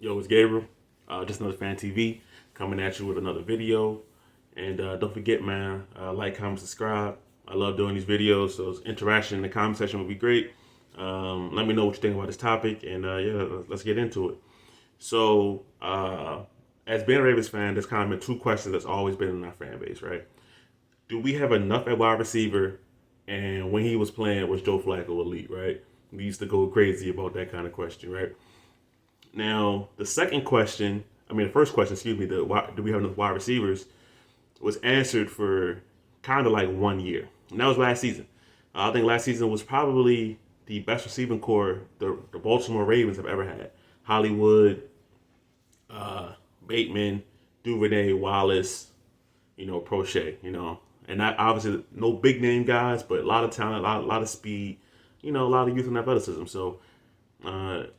Yo, it's Gabriel. Just another Fan TV coming at you with another video. And don't forget, man, like, comment, subscribe. I love doing these videos, so interaction in the comment section would be great. Let me know what you think about this topic, and let's get into it. So, as being a Ravens fan, there's kind of been two questions that's always been in our fan base, right? Do we have enough at wide receiver? And when he was playing, was Joe Flacco elite, right? We used to go crazy about that kind of question, right? Now, the first question, excuse me, do we have enough wide receivers, was answered for kind of like 1 year. And that was last season. I think last season was probably the best receiving core the Baltimore Ravens have ever had. Hollywood, Bateman, Duvernay, Wallace, Prochet, And that obviously no big name guys, but a lot of talent, a lot of speed, a lot of youth and athleticism. So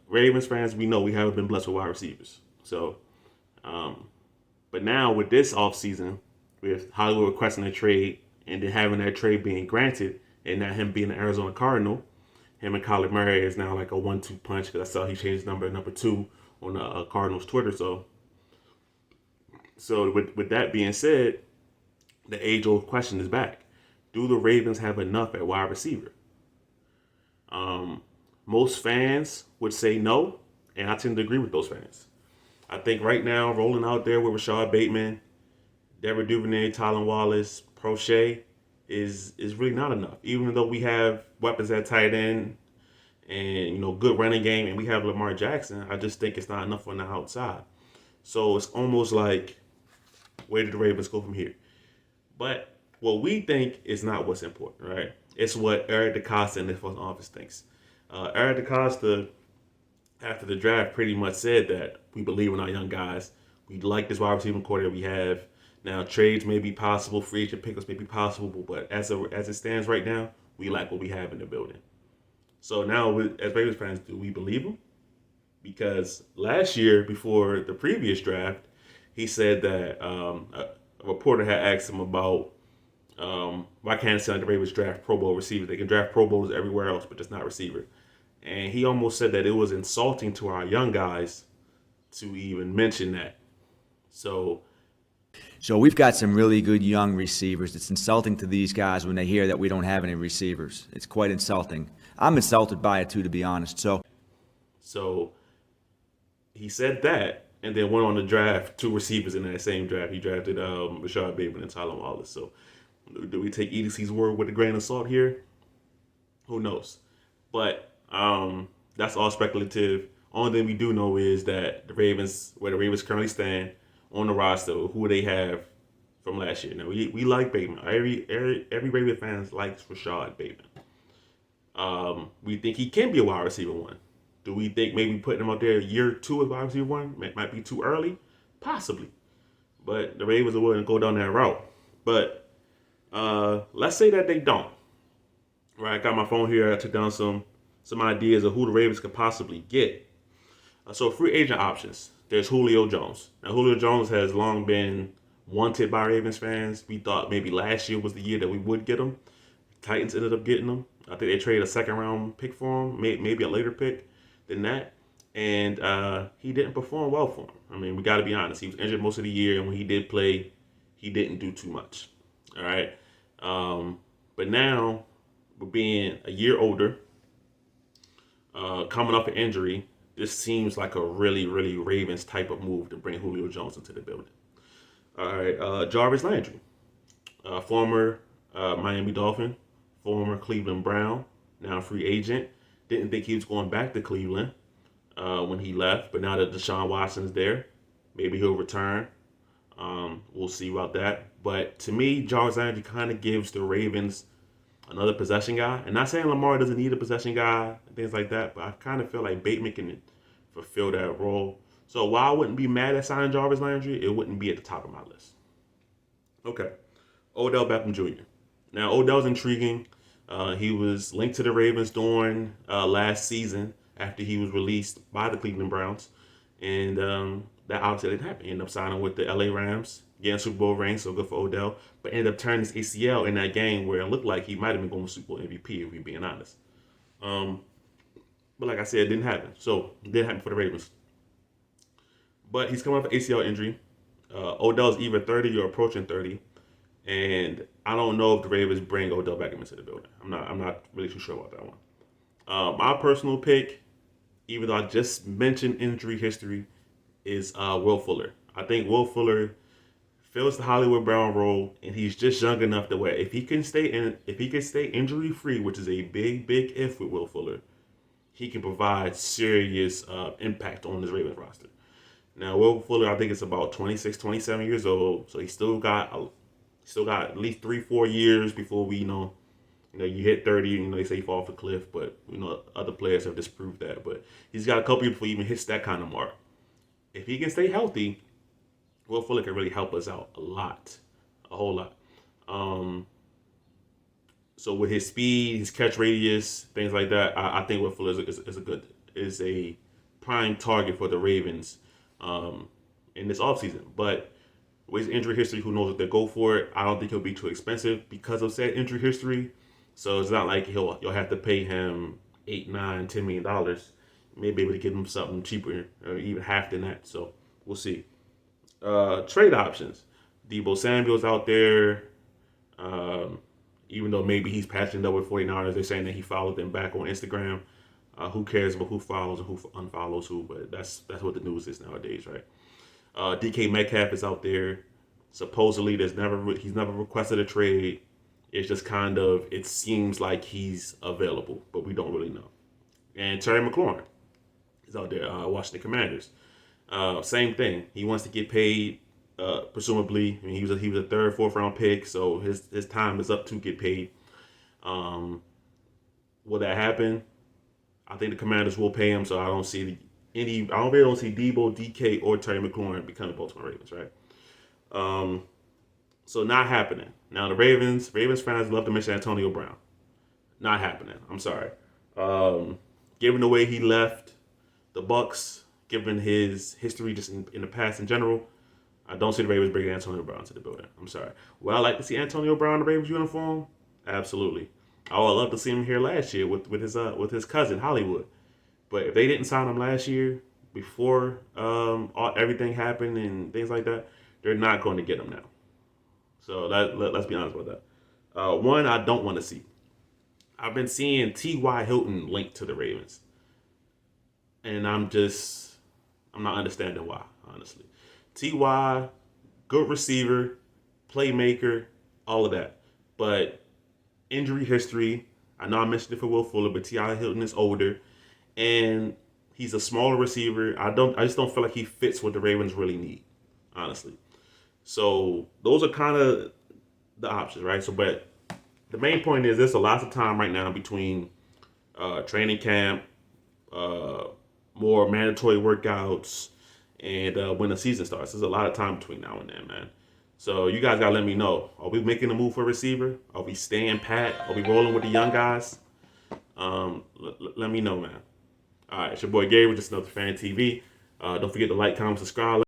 Ravens fans, we know we haven't been blessed with wide receivers. So, but now with this offseason, with Hollywood requesting a trade and then having that trade being granted, and now him being an Arizona Cardinal, him and Kyler Murray is now like a 1-2 punch because I saw he changed number 2 on the Cardinals Twitter. So with that being said, the age-old question is back: do the Ravens have enough at wide receiver? Most fans would say no, and I tend to agree with those fans. I think right now, rolling out there with Rashad Bateman, Devin Duvernay, Tylan Wallace, Prochet is really not enough. Even though we have weapons at tight end and good running game, and we have Lamar Jackson, I just think it's not enough on the outside. So it's almost like, where did the Ravens go from here? But what we think is not what's important, right? It's what Eric DeCosta and the front office thinks. Eric DeCosta, after the draft, pretty much said that we believe in our young guys. We like this wide receiving core that we have. Now, trades may be possible, free agent pickups may be possible, but as it stands right now, we like what we have in the building. So now, as Ravens fans, do we believe him? Because last year, before the previous draft, he said that a reporter had asked him about why can't it sound like the Ravens draft Pro Bowl receivers? They can draft Pro Bowls everywhere else, but just not receiver. And he almost said that it was insulting to our young guys to even mention that. So we've got some really good young receivers. It's insulting to these guys when they hear that we don't have any receivers. It's quite insulting. I'm insulted by it too, to be honest. So he said that, and then went on to draft 2 receivers in that same draft. He drafted Rashad Bateman and Tylan Wallace. So do we take EDC's word with a grain of salt here? Who knows? But that's all speculative. Only thing we do know is that where the Ravens currently stand on the roster, who they have from last year. Now we like Bateman. Every Ravens fan likes Rashad Bateman. We think he can be a wide receiver 1. Do we think maybe putting him out there year 2 as wide receiver 1 might be too early? Possibly. But the Ravens are willing to go down that route. But let's say that they don't. Right, I got my phone here. I took down some ideas of who the Ravens could possibly get. So free agent options. There's Julio Jones. Now Julio Jones has long been wanted by Ravens fans. We thought maybe last year was the year that we would get him. Titans ended up getting him. I think they traded a 2nd-round pick for him, maybe a later pick than that. And he didn't perform well for him. I mean, we got to be honest. He was injured most of the year, and when he did play, he didn't do too much. All right. But now, we're being a year older, coming off an injury, this seems like a really, really Ravens type of move to bring Julio Jones into the building. All right, Jarvis Landry, former Miami Dolphin, former Cleveland Brown, now free agent. Didn't think he was going back to Cleveland when he left, but now that Deshaun Watson's there, maybe he'll return. We'll see about that. But to me, Jarvis Landry kind of gives the Ravens another possession guy. And not saying Lamar doesn't need a possession guy and things like that, but I kind of feel like Bateman can fulfill that role. So while I wouldn't be mad at signing Jarvis Landry, it wouldn't be at the top of my list. Okay. Odell Beckham Jr. Now, Odell's intriguing. He was linked to the Ravens during last season after he was released by the Cleveland Browns. And that obviously didn't happen. He ended up signing with the LA Rams, getting Super Bowl ring, so good for Odell. But ended up turning his ACL in that game where it looked like he might have been going to Super Bowl MVP, if we're being honest. But like I said, it didn't happen. So it didn't happen for the Ravens. but he's coming off an ACL injury. Odell's either 30 or approaching 30, and I don't know if the Ravens bring Odell Beckham into the building. I'm not really too sure about that one. My personal pick, even though I just mentioned injury history, is Will Fuller. I think Will Fuller fills the Hollywood Brown role, and he's just young enough to where if he can stay injury free, which is a big if with Will Fuller, he can provide serious impact on this Ravens roster. Now, Will Fuller, I think it's about 26, 27 years old, so he still got at least 3-4 years before we you hit 30. They say you fall off a cliff, but other players have disproved that. But he's got a couple years before he even hits that kind of mark. If he can stay healthy, Will Fuller can really help us out a whole lot. So with his speed, his catch radius, things like that, I think Will Fuller is a prime target for the Ravens in this offseason. But with his injury history, who knows if they'll go for it? I don't think he'll be too expensive because of said injury history. So it's not like you'll have to pay him $8, $9, $10 million. Maybe able to get him something cheaper or even half than that. So we'll see. Trade options. Deebo Samuel's out there. Even though maybe he's patching up with 49ers, they're saying that he followed them back on Instagram. Who cares about who follows and who unfollows who? But that's what the news is nowadays, right? DK Metcalf is out there. Supposedly, he's never requested a trade. It's just it seems like he's available, but we don't really know. And Terry McLaurin is out there, Washington Commanders. Same thing. He wants to get paid, presumably. I mean, he was a third, fourth round pick, so his time is up to get paid. Will that happen? I think the Commanders will pay him, so I don't see Deebo, DK, or Terry McLaurin becoming Baltimore Ravens, right? So not happening. Now the Ravens fans love to mention Antonio Brown. Not happening. I'm sorry. Given the way he left the Bucks, given his history just in the past in general, I don't see the Ravens bringing Antonio Brown to the building. I'm sorry. Would I like to see Antonio Brown in the Ravens uniform? Absolutely. I would love to see him here last year with his cousin Hollywood. But if they didn't sign him last year before everything happened and things like that, they're not going to get him now. So let's be honest about that. One I don't want to see. I've been seeing T.Y. Hilton linked to the Ravens. And I'm not understanding why, honestly. T.Y., good receiver, playmaker, all of that. But injury history, I know I mentioned it for Will Fuller, but T.Y. Hilton is older. And he's a smaller receiver. I just don't feel like he fits what the Ravens really need, honestly. So those are kind of the options, right? But the main point is there's a lot of time right now between training camp, more mandatory workouts, and when the season starts. There's a lot of time between now and then, man. So you guys gotta let me know. Are we making a move for a receiver? Are we staying pat? Are we rolling with the young guys? Let me know, man. All right, it's your boy Gabriel, just another Fan TV. Don't forget to like, comment, subscribe.